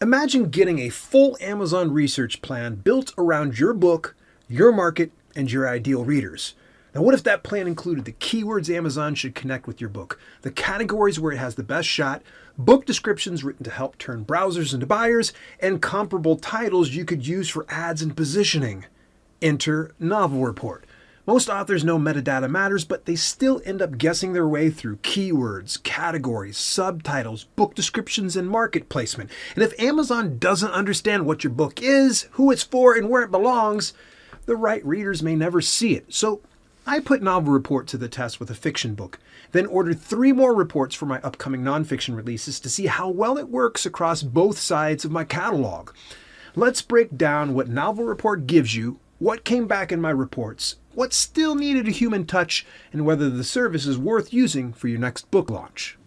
Imagine getting a full Amazon research plan built around your book, your market, and your ideal readers. Now, what if that plan included the keywords Amazon should connect with your book, the categories where it has the best shot, book descriptions written to help turn browsers into buyers, and comparable titles you could use for ads and positioning? Enter Novel Report. Most authors know metadata matters, but they still end up guessing their way through keywords, categories, subtitles, book descriptions, and market placement. And if Amazon doesn't understand what your book is, who it's for, and where it belongs, the right readers may never see it. So I put Novel Report to the test with a fiction book, then ordered 3 more reports for my upcoming nonfiction releases to see how well it works across both sides of my catalog. Let's break down what Novel Report gives you, what came back in my reports, what still needed a human touch, and whether the service is worth using for your next book launch.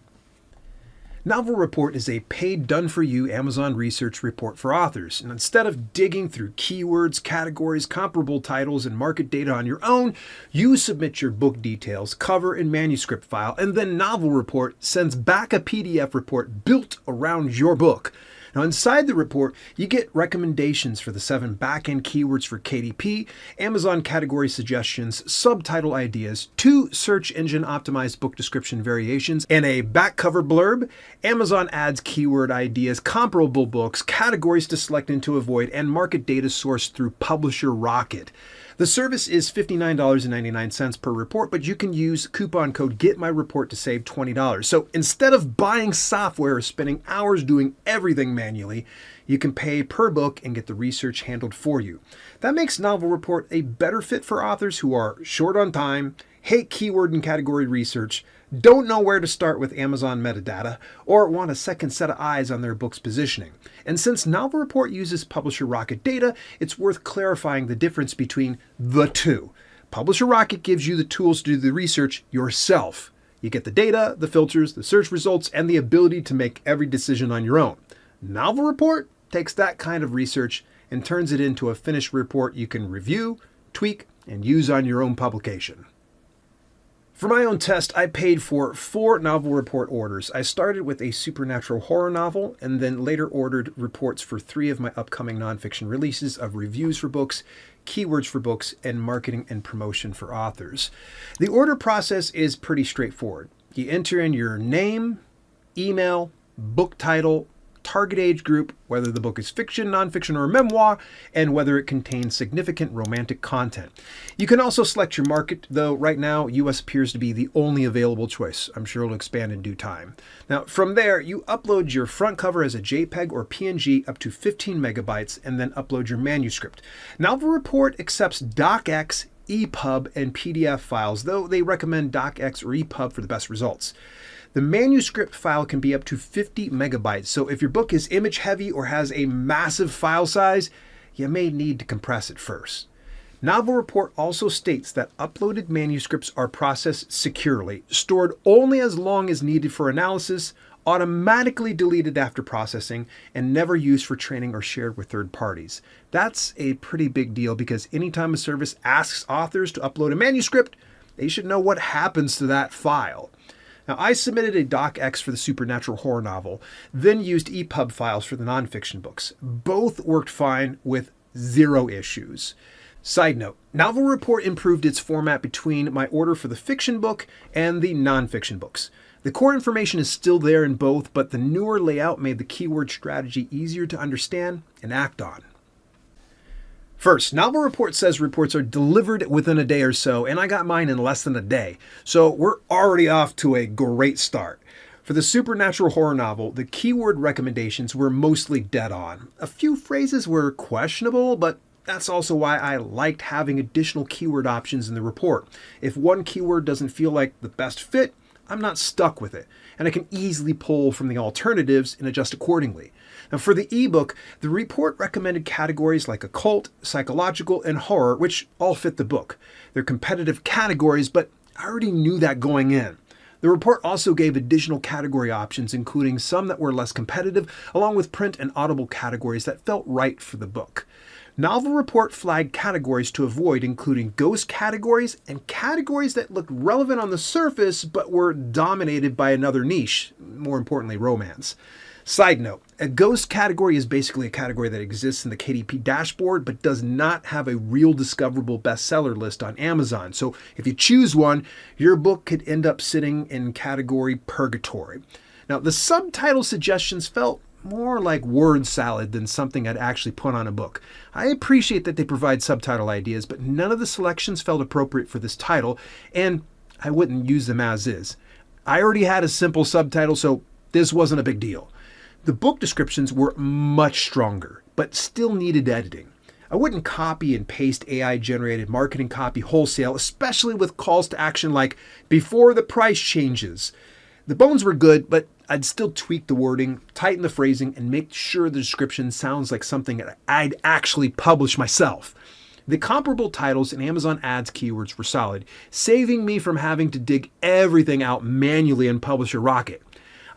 Novel Report is a paid done-for-you Amazon research report for authors. And instead of digging through keywords, categories, comparable titles, and market data on your own, you submit your book details, cover, and manuscript file, and then Novel Report sends back a PDF report built around your book. Now, inside the report, you get recommendations for the 7 back-end keywords for KDP, Amazon category suggestions, subtitle ideas, 2 search engine optimized book description variations, and a back cover blurb, Amazon ads keyword ideas, comparable books, categories to select and to avoid, and market data sourced through Publisher Rocket. The service is $59.99 per report, but you can use coupon code GETMyReport to save $20. So instead of buying software or spending hours doing everything manually, you can pay per book and get the research handled for you. That makes Novel Report a better fit for authors who are short on time, hate keyword and category research, don't know where to start with Amazon metadata, or want a second set of eyes on their book's positioning. And since Novel Report uses Publisher Rocket data, it's worth clarifying the difference between the two. Publisher Rocket gives you the tools to do the research yourself. You get the data, the filters, the search results, and the ability to make every decision on your own. Novel Report takes that kind of research and turns it into a finished report you can review, tweak, and use on your own publication. For my own test, I paid for 4 Novel Report orders. I started with a supernatural horror novel and then later ordered reports for 3 of my upcoming nonfiction releases of reviews for books, keywords for books, and marketing and promotion for authors. The order process is pretty straightforward. You enter in your name, email, book title, target age group, whether the book is fiction, nonfiction, or a memoir, and whether it contains significant romantic content. You can also select your market, though right now US appears to be the only available choice. I'm sure it'll expand in due time. Now, from there, you upload your front cover as a JPEG or PNG up to 15 megabytes, and then upload your manuscript. Novel Report accepts DocX, EPUB, and PDF files, though they recommend DocX or EPUB for the best results. The manuscript file can be up to 50 megabytes, so if your book is image heavy or has a massive file size, you may need to compress it first. Novel Report also states that uploaded manuscripts are processed securely, stored only as long as needed for analysis, automatically deleted after processing, and never used for training or shared with third parties. That's a pretty big deal because anytime a service asks authors to upload a manuscript, they should know what happens to that file. Now, I submitted a DocX for the supernatural horror novel, then used EPUB files for the nonfiction books. Both worked fine with 0 issues. Side note, Novel Report improved its format between my order for the fiction book and the nonfiction books. The core information is still there in both, but the newer layout made the keyword strategy easier to understand and act on. First, Novel Report says reports are delivered within a day or so, and I got mine in less than a day. So we're already off to a great start. For the supernatural horror novel, the keyword recommendations were mostly dead on. A few phrases were questionable, but that's also why I liked having additional keyword options in the report. If one keyword doesn't feel like the best fit, I'm not stuck with it, and I can easily pull from the alternatives and adjust accordingly. Now, for the ebook, the report recommended categories like occult, psychological, and horror, which all fit the book. They're competitive categories, but I already knew that going in. The report also gave additional category options, including some that were less competitive, along with print and audible categories that felt right for the book. Novel Report flagged categories to avoid, including ghost categories and categories that looked relevant on the surface but were dominated by another niche, more importantly, romance. Side note, a ghost category is basically a category that exists in the KDP dashboard but does not have a real discoverable bestseller list on Amazon. So if you choose one, your book could end up sitting in category purgatory. Now, the subtitle suggestions felt more like word salad than something I'd actually put on a book. I appreciate that they provide subtitle ideas, but none of the selections felt appropriate for this title, and I wouldn't use them as is. I already had a simple subtitle, so this wasn't a big deal. The book descriptions were much stronger, but still needed editing. I wouldn't copy and paste AI-generated marketing copy wholesale, especially with calls to action like, before the price changes. The bones were good, but I'd still tweak the wording, tighten the phrasing, and make sure the description sounds like something I'd actually publish myself. The comparable titles and Amazon ads keywords were solid, saving me from having to dig everything out manually in Publisher Rocket.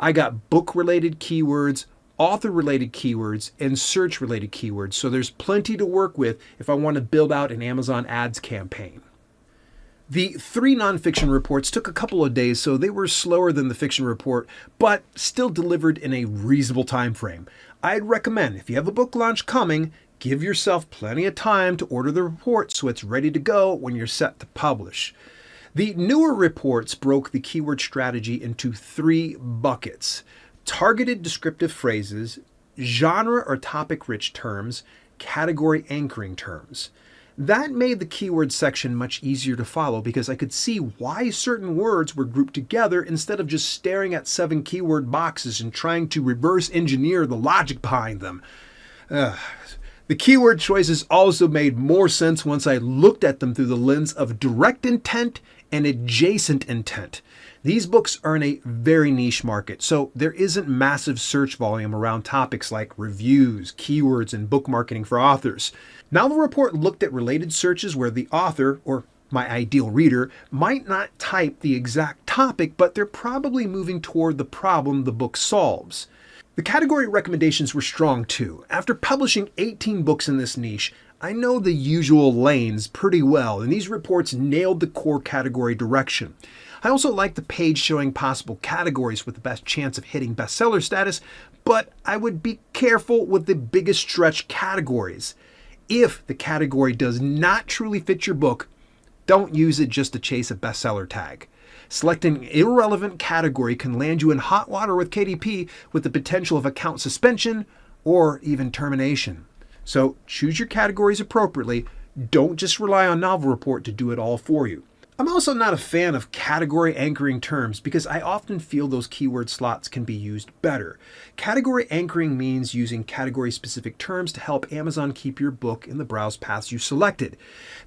I got book-related keywords, author-related keywords, and search-related keywords, so there's plenty to work with if I want to build out an Amazon ads campaign. The 3 nonfiction reports took a couple of days, so they were slower than the fiction report, but still delivered in a reasonable time frame. I'd recommend, if you have a book launch coming, give yourself plenty of time to order the report so it's ready to go when you're set to publish. The newer reports broke the keyword strategy into 3 buckets: targeted descriptive phrases, genre or topic-rich terms, category anchoring terms. That made the keyword section much easier to follow because I could see why certain words were grouped together instead of just staring at 7 keyword boxes and trying to reverse engineer the logic behind them. The keyword choices also made more sense once I looked at them through the lens of direct intent and adjacent intent. These books are in a very niche market, so there isn't massive search volume around topics like reviews, keywords, and book marketing for authors. Novel Report looked at related searches where the author, or my ideal reader, might not type the exact topic, but they're probably moving toward the problem the book solves. The category recommendations were strong too. After publishing 18 books in this niche, I know the usual lanes pretty well, and these reports nailed the core category direction. I also like the page showing possible categories with the best chance of hitting bestseller status, but I would be careful with the biggest stretch categories. If the category does not truly fit your book, don't use it just to chase a bestseller tag. Selecting an irrelevant category can land you in hot water with KDP with the potential of account suspension or even termination. So choose your categories appropriately. Don't just rely on Novel Report to do it all for you. I'm also not a fan of category anchoring terms because I often feel those keyword slots can be used better. Category anchoring means using category-specific terms to help Amazon keep your book in the browse paths you selected.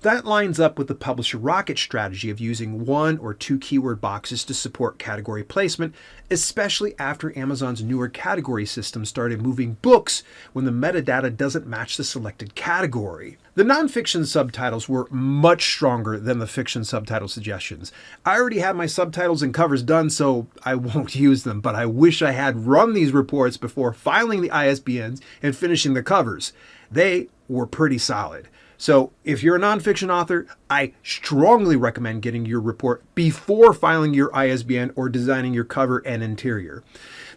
That lines up with the Publisher Rocket strategy of using 1 or 2 keyword boxes to support category placement, especially after Amazon's newer category system started moving books when the metadata doesn't match the selected category. The nonfiction subtitles were much stronger than the fiction subtitle suggestions. I already have my subtitles and covers done, so I won't use them, but I wish I had run these reports before filing the ISBNs and finishing the covers. They were pretty solid. So if you're a nonfiction author, I strongly recommend getting your report before filing your ISBN or designing your cover and interior.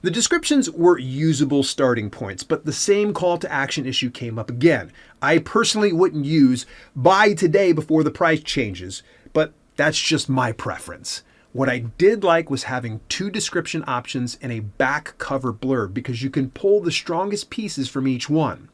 The descriptions were usable starting points, but the same call to action issue came up again. I personally wouldn't use buy today before the price changes, but that's just my preference. What I did like was having 2 description options and a back cover blurb because you can pull the strongest pieces from each one.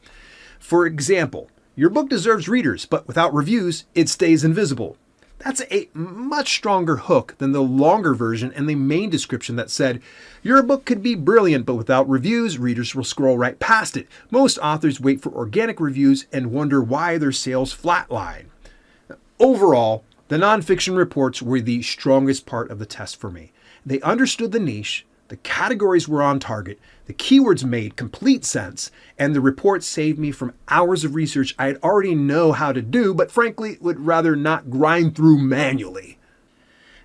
For example, your book deserves readers, but without reviews, it stays invisible. That's a much stronger hook than the longer version and the main description that said, your book could be brilliant, but without reviews, readers will scroll right past it. Most authors wait for organic reviews and wonder why their sales flatline. Overall, the nonfiction reports were the strongest part of the test for me. They understood the niche, the categories were on target, the keywords made complete sense, and the report saved me from hours of research I'd already know how to do, but frankly would rather not grind through manually.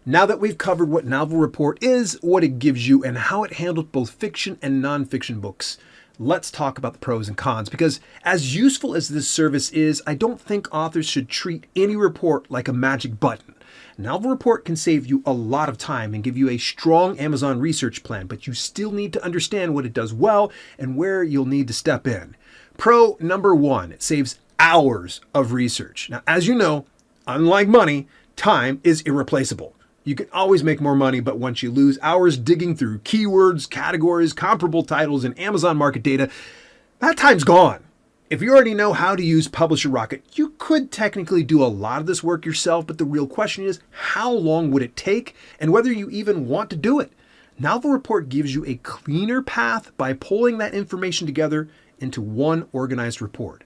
Now that we've covered what Novel Report is, what it gives you, and how it handled both fiction and nonfiction books, let's talk about the pros and cons, because as useful as this service is, I don't think authors should treat any report like a magic button. Novel Report can save you a lot of time and give you a strong Amazon research plan, but you still need to understand what it does well and where you'll need to step in. Pro number 1, it saves hours of research. Now, as you know, unlike money, time is irreplaceable. You can always make more money, but once you lose hours digging through keywords, categories, comparable titles, and Amazon market data, that time's gone. If you already know how to use Publisher Rocket, you could technically do a lot of this work yourself, but the real question is, how long would it take and whether you even want to do it? Novel Report gives you a cleaner path by pulling that information together into one organized report.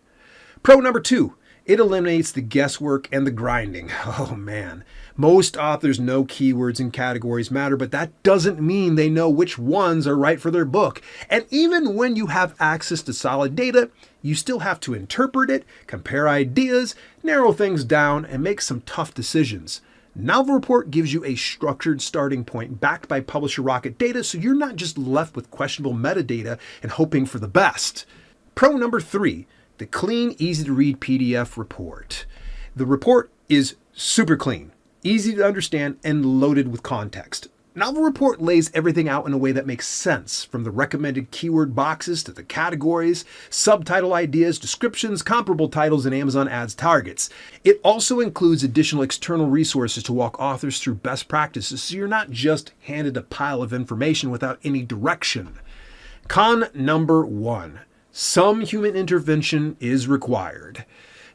Pro number 2, it eliminates the guesswork and the grinding. Oh man, most authors know keywords and categories matter, but that doesn't mean they know which ones are right for their book. And even when you have access to solid data, you still have to interpret it, compare ideas, narrow things down, and make some tough decisions. Novel Report gives you a structured starting point backed by Publisher Rocket data, so you're not just left with questionable metadata and hoping for the best. Pro number 3, the clean, easy-to-read PDF report. The report is super clean, easy to understand, and loaded with context. Novel Report lays everything out in a way that makes sense, from the recommended keyword boxes to the categories, subtitle ideas, descriptions, comparable titles, and Amazon ads targets. It also includes additional external resources to walk authors through best practices, so you're not just handed a pile of information without any direction. Con number 1. Some human intervention is required.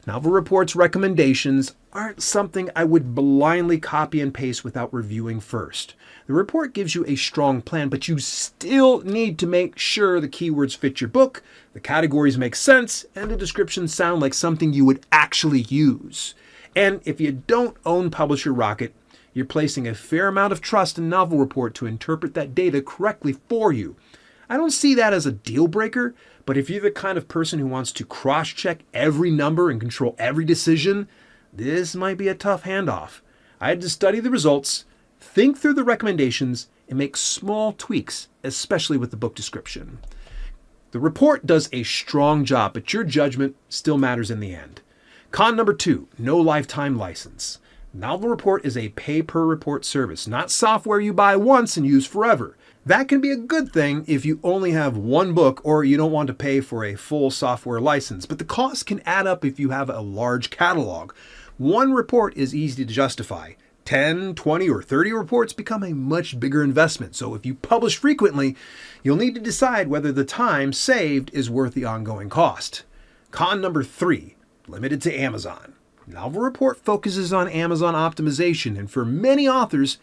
Novel Report's recommendations aren't something I would blindly copy and paste without reviewing first. The report gives you a strong plan, but you still need to make sure the keywords fit your book, the categories make sense, and the descriptions sound like something you would actually use. And if you don't own Publisher Rocket, you're placing a fair amount of trust in Novel Report to interpret that data correctly for you. I don't see that as a deal breaker, but if you're the kind of person who wants to cross-check every number and control every decision, this might be a tough handoff. I had to study the results, think through the recommendations, and make small tweaks, especially with the book description. The report does a strong job, but your judgment still matters in the end. Con number 2, no lifetime license. Novel Report is a pay-per-report service, not software you buy once and use forever. That can be a good thing if you only have one book or you don't want to pay for a full software license, but the cost can add up if you have a large catalog. One report is easy to justify. 10, 20, or 30 reports become a much bigger investment, so if you publish frequently, you'll need to decide whether the time saved is worth the ongoing cost. Con number 3, limited to Amazon. Novel Report focuses on Amazon optimization, and for many authors,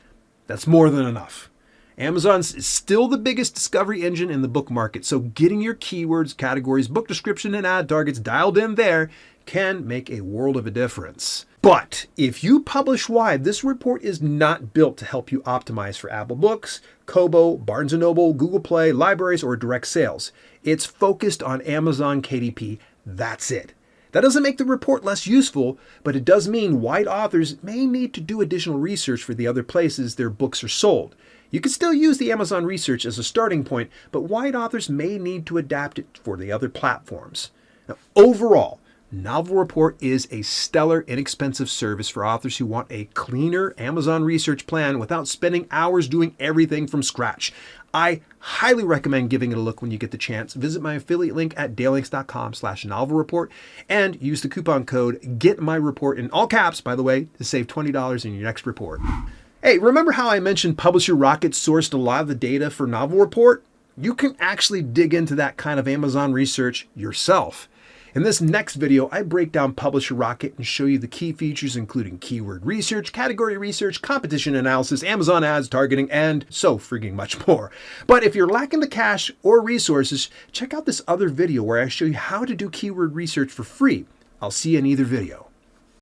that's more than enough. Amazon is still the biggest discovery engine in the book market, so getting your keywords, categories, book description, and ad targets dialed in there can make a world of a difference. But if you publish wide, this report is not built to help you optimize for Apple Books, Kobo, Barnes & Noble, Google Play, libraries, or direct sales. It's focused on Amazon KDP. That's it. That doesn't make the report less useful, but it does mean wide authors may need to do additional research for the other places their books are sold. You can still use the Amazon research as a starting point, but wide authors may need to adapt it for the other platforms. Now, overall, Novel Report is a stellar, inexpensive service for authors who want a cleaner Amazon research plan without spending hours doing everything from scratch. I highly recommend giving it a look when you get the chance. Visit my affiliate link at dalelinks.com/novelreport and use the coupon code GETMYREPORT in all caps, by the way, to save $20 in your next report. Hey, remember how I mentioned Publisher Rocket sourced a lot of the data for Novel Report? You can actually dig into that kind of Amazon research yourself. In this next video, I break down Publisher Rocket and show you the key features including keyword research, category research, competition analysis, Amazon ads targeting, and so freaking much more. But if you're lacking the cash or resources, check out this other video where I show you how to do keyword research for free. I'll see you in either video.